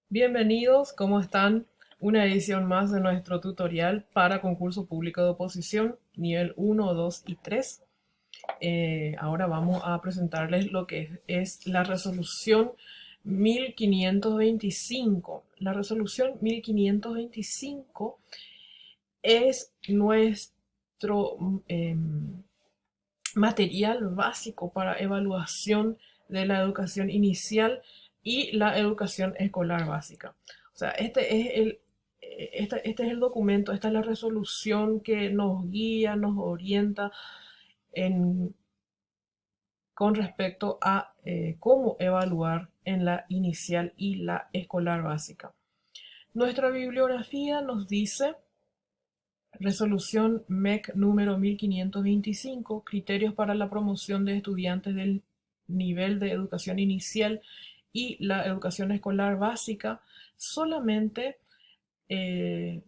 Bienvenidos, ¿cómo están? Una edición más de nuestro tutorial para concurso público de oposición, nivel 1, 2 y 3. Ahora vamos a presentarles lo que es la resolución 1525. La resolución 1525 es nuestro material básico para evaluación de la educación inicial y la educación escolar básica. O sea, este es el documento, esta es la resolución que nos guía, nos orienta en, con respecto a cómo evaluar en la inicial y la escolar básica. Nuestra bibliografía nos dice Resolución MEC número 1525, criterios para la promoción de estudiantes del nivel de educación inicial y la educación escolar básica, solamente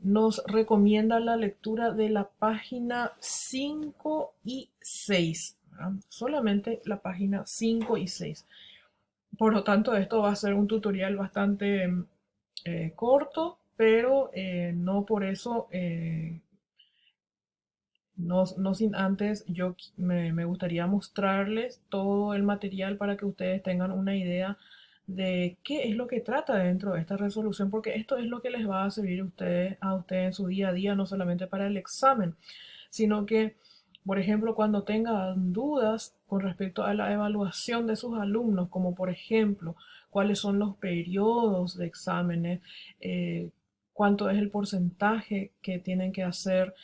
nos recomienda la lectura de la página 5 y 6, ¿verdad? Solamente la página 5 y 6. Por lo tanto, esto va a ser un tutorial bastante corto, pero no por eso no sin antes, me gustaría mostrarles todo el material para que ustedes tengan una idea de qué es lo que trata dentro de esta resolución, porque esto es lo que les va a servir a ustedes en su día a día, no solamente para el examen, sino que, por ejemplo, cuando tengan dudas con respecto a la evaluación de sus alumnos, como por ejemplo, cuáles son los periodos de exámenes, cuánto es el porcentaje que tienen que hacer.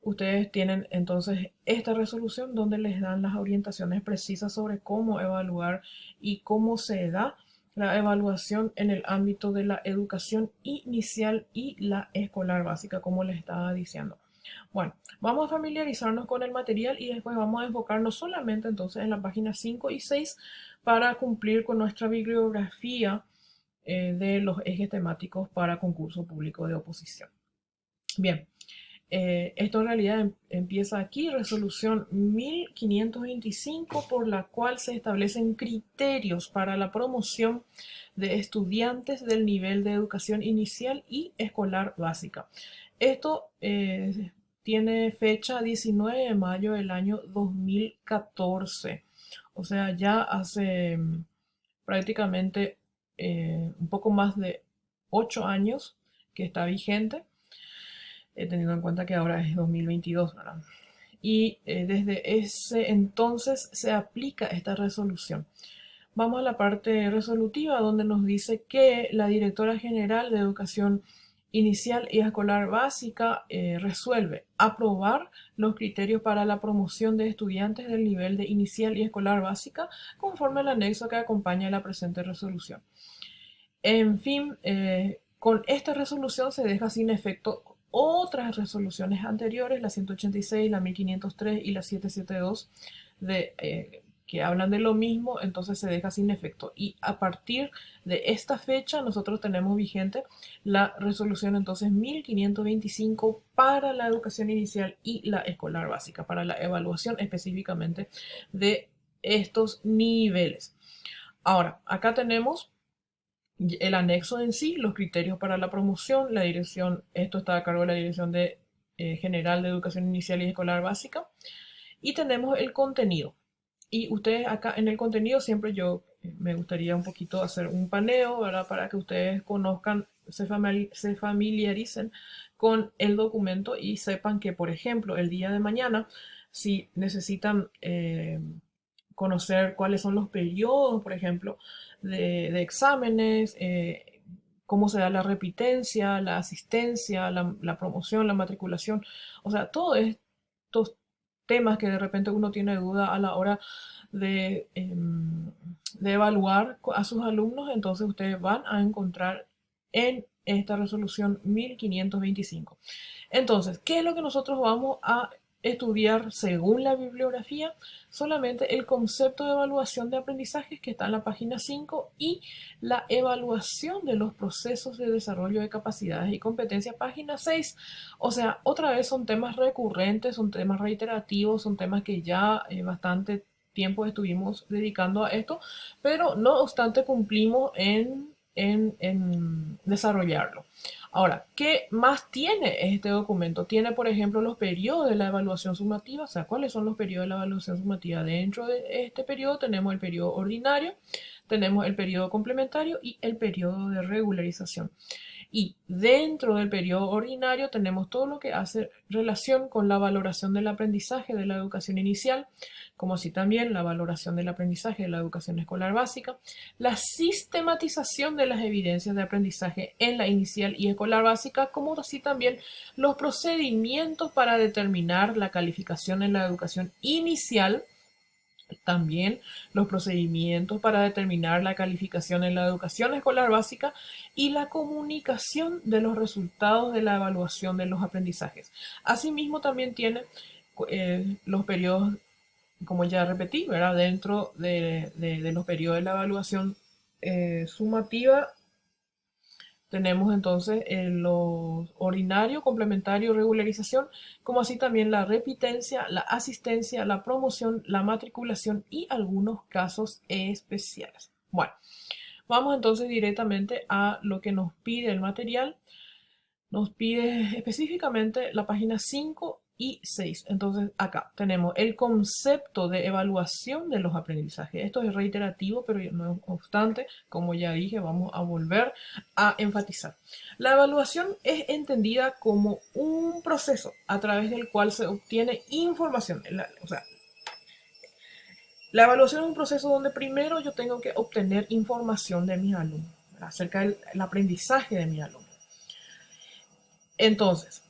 Ustedes tienen entonces esta resolución donde les dan las orientaciones precisas sobre cómo evaluar y cómo se da la evaluación en el ámbito de la educación inicial y la escolar básica, como les estaba diciendo. Bueno, vamos a familiarizarnos con el material y después vamos a enfocarnos solamente entonces en la página 5 y 6 para cumplir con nuestra bibliografía de los ejes temáticos para concurso público de oposición. Bien, esto en realidad empieza aquí, resolución 1525, por la cual se establecen criterios para la promoción de estudiantes del nivel de educación inicial y escolar básica. Esto tiene fecha 19 de mayo del año 2014, o sea, ya hace prácticamente un poco más de 8 años que está vigente, teniendo en cuenta que ahora es 2022, ¿verdad? Y desde ese entonces se aplica esta resolución. Vamos a la parte resolutiva donde nos dice que la Directora General de Educación Inicial y Escolar Básica resuelve aprobar los criterios para la promoción de estudiantes del nivel de inicial y escolar básica conforme al anexo que acompaña la presente resolución. En fin, con esta resolución se deja sin efecto otras resoluciones anteriores, la 186, la 1503 y la 772, que hablan de lo mismo, entonces se deja sin efecto. Y a partir de esta fecha nosotros tenemos vigente la resolución entonces 1525 para la educación inicial y la escolar básica, para la evaluación específicamente de estos niveles. Ahora, acá tenemos el anexo en sí, los criterios para la promoción, la dirección, esto está a cargo de la Dirección General de Educación Inicial y Escolar Básica, y tenemos el contenido. Y ustedes acá en el contenido siempre yo me gustaría un poquito hacer un paneo, ¿verdad? Para que ustedes conozcan, se familiaricen con el documento y sepan que, por ejemplo, el día de mañana, si necesitan conocer cuáles son los periodos, por ejemplo, de exámenes, cómo se da la repitencia, la asistencia, la promoción, la matriculación, o sea, todos estos temas que de repente uno tiene duda a la hora de evaluar a sus alumnos, entonces ustedes van a encontrar en esta resolución 1525. Entonces, ¿qué es lo que nosotros vamos a estudiar según la bibliografía? Solamente el concepto de evaluación de aprendizajes que está en la página 5 y la evaluación de los procesos de desarrollo de capacidades y competencias, página 6. O sea, otra vez son temas recurrentes, son temas reiterativos, son temas que ya bastante tiempo estuvimos dedicando a esto, pero no obstante cumplimos en en desarrollarlo. Ahora, ¿qué más tiene este documento? Tiene, por ejemplo, los periodos de la evaluación sumativa. O sea, ¿cuáles son los periodos de la evaluación sumativa? Dentro de este periodo tenemos el periodo ordinario, tenemos el periodo complementario y el periodo de regularización. Y dentro del periodo ordinario tenemos todo lo que hace relación con la valoración del aprendizaje de la educación inicial, como así también la valoración del aprendizaje de la educación escolar básica, la sistematización de las evidencias de aprendizaje en la inicial y escolar básica, como así también los procedimientos para determinar la calificación en la educación inicial, también los procedimientos para determinar la calificación en la educación escolar básica y la comunicación de los resultados de la evaluación de los aprendizajes. Asimismo, también tiene los periodos, como ya repetí, ¿verdad? Dentro de los periodos de la evaluación sumativa tenemos entonces los ordinario, complementario, regularización, como así también la repitencia, la asistencia, la promoción, la matriculación y algunos casos especiales. Bueno, vamos entonces directamente a lo que nos pide el material. Nos pide específicamente la página 5 y 6. Entonces acá tenemos el concepto de evaluación de los aprendizajes. Esto es reiterativo, pero no obstante, como ya dije, vamos a volver a enfatizar. La evaluación es entendida como un proceso a través del cual se obtiene información. O sea, la evaluación es un proceso donde primero yo tengo que obtener información de mis alumnos acerca del aprendizaje de mis alumnos. Entonces,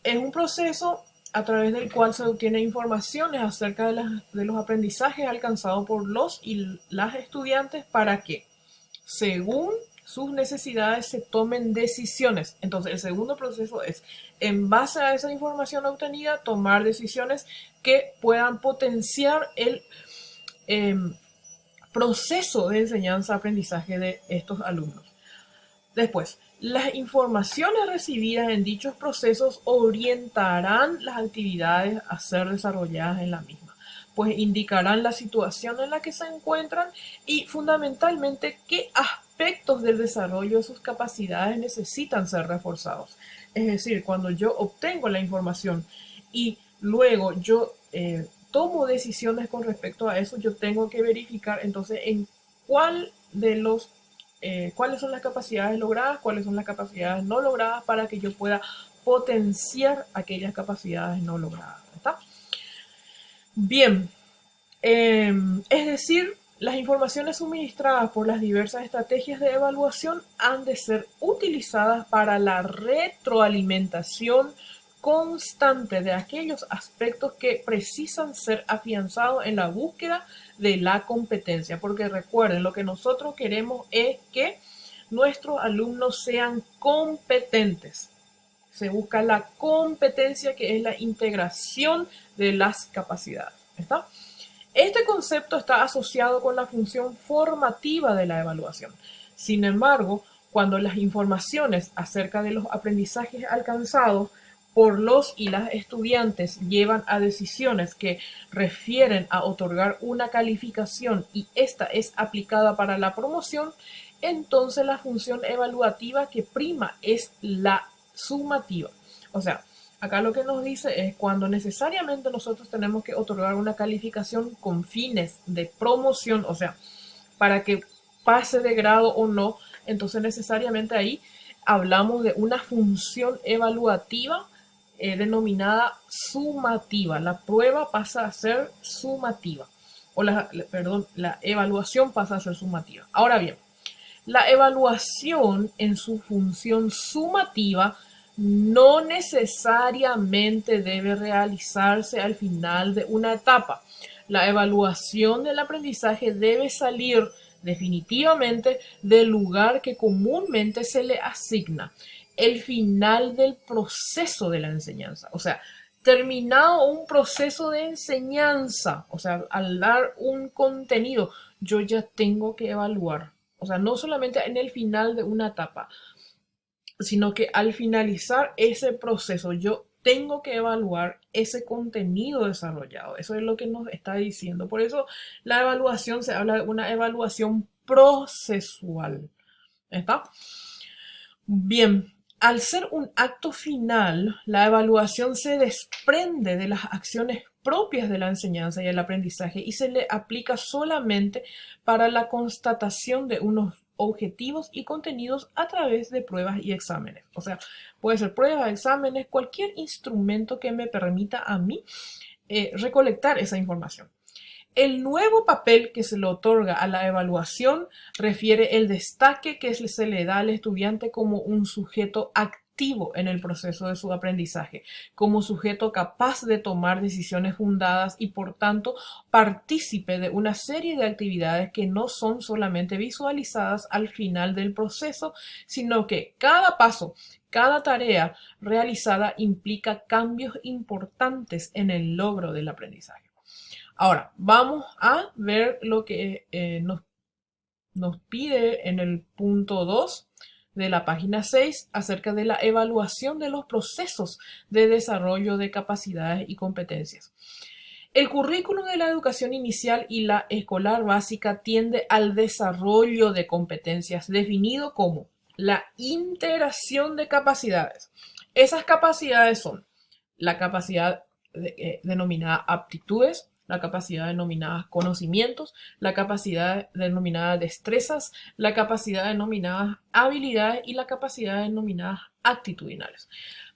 es un proceso a través del cual se obtiene informaciones acerca de los aprendizajes alcanzados por los y las estudiantes para que, según sus necesidades, se tomen decisiones. Entonces, el segundo proceso es, en base a esa información obtenida, tomar decisiones que puedan potenciar el proceso de enseñanza-aprendizaje de estos alumnos. Después, las informaciones recibidas en dichos procesos orientarán las actividades a ser desarrolladas en la misma, pues indicarán la situación en la que se encuentran y fundamentalmente qué aspectos del desarrollo de sus capacidades necesitan ser reforzados. Es decir, cuando yo obtengo la información y luego yo tomo decisiones con respecto a eso, yo tengo que verificar entonces en cuál de los cuáles son las capacidades logradas, cuáles son las capacidades no logradas para que yo pueda potenciar aquellas capacidades no logradas. ¿Está? Bien, es decir, las informaciones suministradas por las diversas estrategias de evaluación han de ser utilizadas para la retroalimentación constante de aquellos aspectos que precisan ser afianzados en la búsqueda de la competencia, porque recuerden, lo que nosotros queremos es que nuestros alumnos sean competentes. Se busca la competencia, que es la integración de las capacidades. ¿Está? Este concepto está asociado con la función formativa de la evaluación. Sin embargo, cuando las informaciones acerca de los aprendizajes alcanzados por los y las estudiantes llevan a decisiones que refieren a otorgar una calificación y esta es aplicada para la promoción, entonces la función evaluativa que prima es la sumativa. O sea, acá lo que nos dice es cuando necesariamente nosotros tenemos que otorgar una calificación con fines de promoción, o sea, para que pase de grado o no, entonces necesariamente ahí hablamos de una función evaluativa denominada sumativa. La prueba pasa a ser sumativa, o la evaluación pasa a ser sumativa. Ahora bien, la evaluación en su función sumativa no necesariamente debe realizarse al final de una etapa. La evaluación del aprendizaje debe salir definitivamente del lugar que comúnmente se le asigna, el final del proceso de la enseñanza. O sea, terminado un proceso de enseñanza, o sea, al dar un contenido, yo ya tengo que evaluar. O sea, no solamente en el final de una etapa, sino que al finalizar ese proceso yo tengo que evaluar ese contenido desarrollado. Eso es lo que nos está diciendo. Por eso la evaluación se habla de una evaluación procesual. ¿Está? Bien, al ser un acto final, la evaluación se desprende de las acciones propias de la enseñanza y el aprendizaje y se le aplica solamente para la constatación de unos objetivos y contenidos a través de pruebas y exámenes. O sea, puede ser pruebas, exámenes, cualquier instrumento que me permita a mí recolectar esa información. El nuevo papel que se le otorga a la evaluación refiere el destaque que se le da al estudiante como un sujeto activo en el proceso de su aprendizaje, como sujeto capaz de tomar decisiones fundadas y por tanto partícipe de una serie de actividades que no son solamente visualizadas al final del proceso, sino que cada paso, cada tarea realizada implica cambios importantes en el logro del aprendizaje. Ahora, vamos a ver lo que nos pide en el punto 2 de la página 6 acerca de la evaluación de los procesos de desarrollo de capacidades y competencias. El currículum de la educación inicial y la escolar básica tiende al desarrollo de competencias, definido como la integración de capacidades. Esas capacidades son la capacidad denominada aptitudes, la capacidad denominada conocimientos, la capacidad denominada destrezas, la capacidad denominada habilidades y la capacidad denominada actitudinales.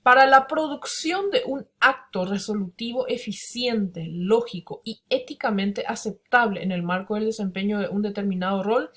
Para la producción de un acto resolutivo eficiente, lógico y éticamente aceptable en el marco del desempeño de un determinado rol,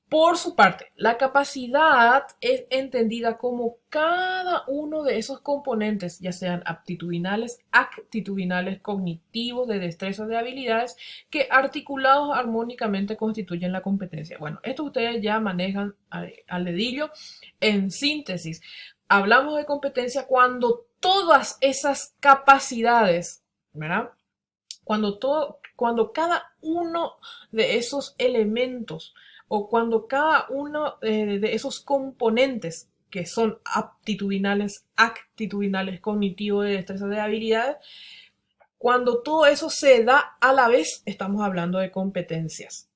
por su parte, la capacidad es entendida como cada uno de esos componentes, ya sean aptitudinales, actitudinales, cognitivos, de destrezas, de habilidades, que articulados armónicamente constituyen la competencia. Bueno, esto ustedes ya manejan al dedillo. En síntesis, hablamos de competencia cuando todas esas capacidades, ¿verdad? Cuando cada uno de esos elementos o cuando cada uno de esos componentes que son aptitudinales, actitudinales, cognitivos, de destreza, de habilidades, cuando todo eso se da a la vez, estamos hablando de competencias.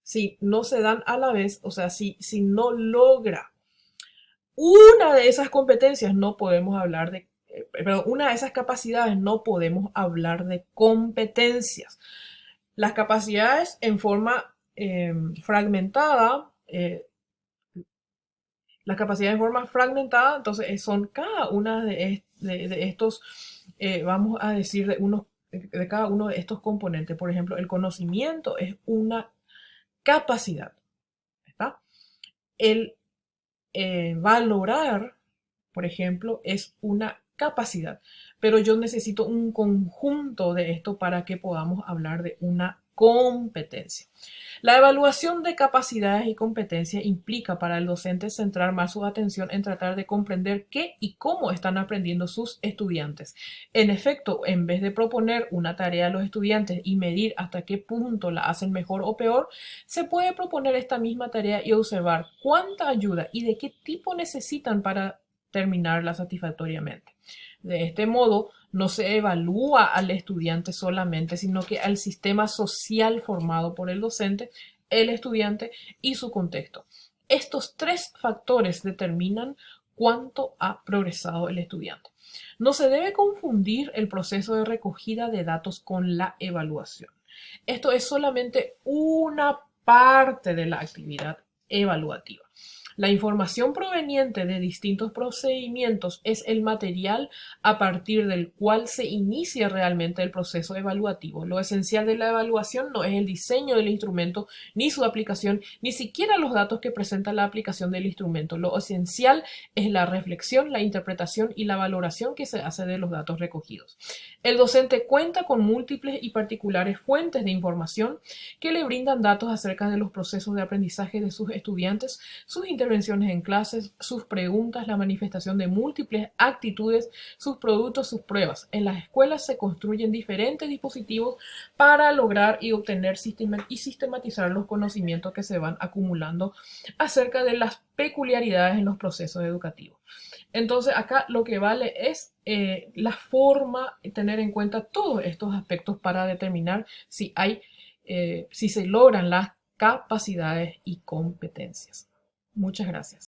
Si no se dan a la vez, o sea, si no logra una de esas competencias, no podemos hablar de, perdón, una de esas capacidades, no podemos hablar de competencias. Las capacidades en forma fragmentada, entonces son cada una de estos, vamos a decir, de cada uno de estos componentes. Por ejemplo, el conocimiento es una capacidad, ¿está? El valorar, por ejemplo, es una capacidad, pero yo necesito un conjunto de esto para que podamos hablar de una competencia. La evaluación de capacidades y competencias implica para el docente centrar más su atención en tratar de comprender qué y cómo están aprendiendo sus estudiantes. En efecto, en vez de proponer una tarea a los estudiantes y medir hasta qué punto la hacen mejor o peor, se puede proponer esta misma tarea y observar cuánta ayuda y de qué tipo necesitan para terminarla satisfactoriamente. De este modo, no se evalúa al estudiante solamente, sino que al sistema social formado por el docente, el estudiante y su contexto. Estos tres factores determinan cuánto ha progresado el estudiante. No se debe confundir el proceso de recogida de datos con la evaluación. Esto es solamente una parte de la actividad evaluativa. La información proveniente de distintos procedimientos es el material a partir del cual se inicia realmente el proceso evaluativo. Lo esencial de la evaluación no es el diseño del instrumento, ni su aplicación, ni siquiera los datos que presenta la aplicación del instrumento. Lo esencial es la reflexión, la interpretación y la valoración que se hace de los datos recogidos. El docente cuenta con múltiples y particulares fuentes de información que le brindan datos acerca de los procesos de aprendizaje de sus estudiantes, sus intervenciones en clases, sus preguntas, la manifestación de múltiples actitudes, sus productos, sus pruebas. En las escuelas se construyen diferentes dispositivos para lograr y obtener y sistematizar los conocimientos que se van acumulando acerca de las peculiaridades en los procesos educativos. Entonces acá lo que vale es la forma, tener en cuenta todos estos aspectos para determinar si se logran las capacidades y competencias. Muchas gracias.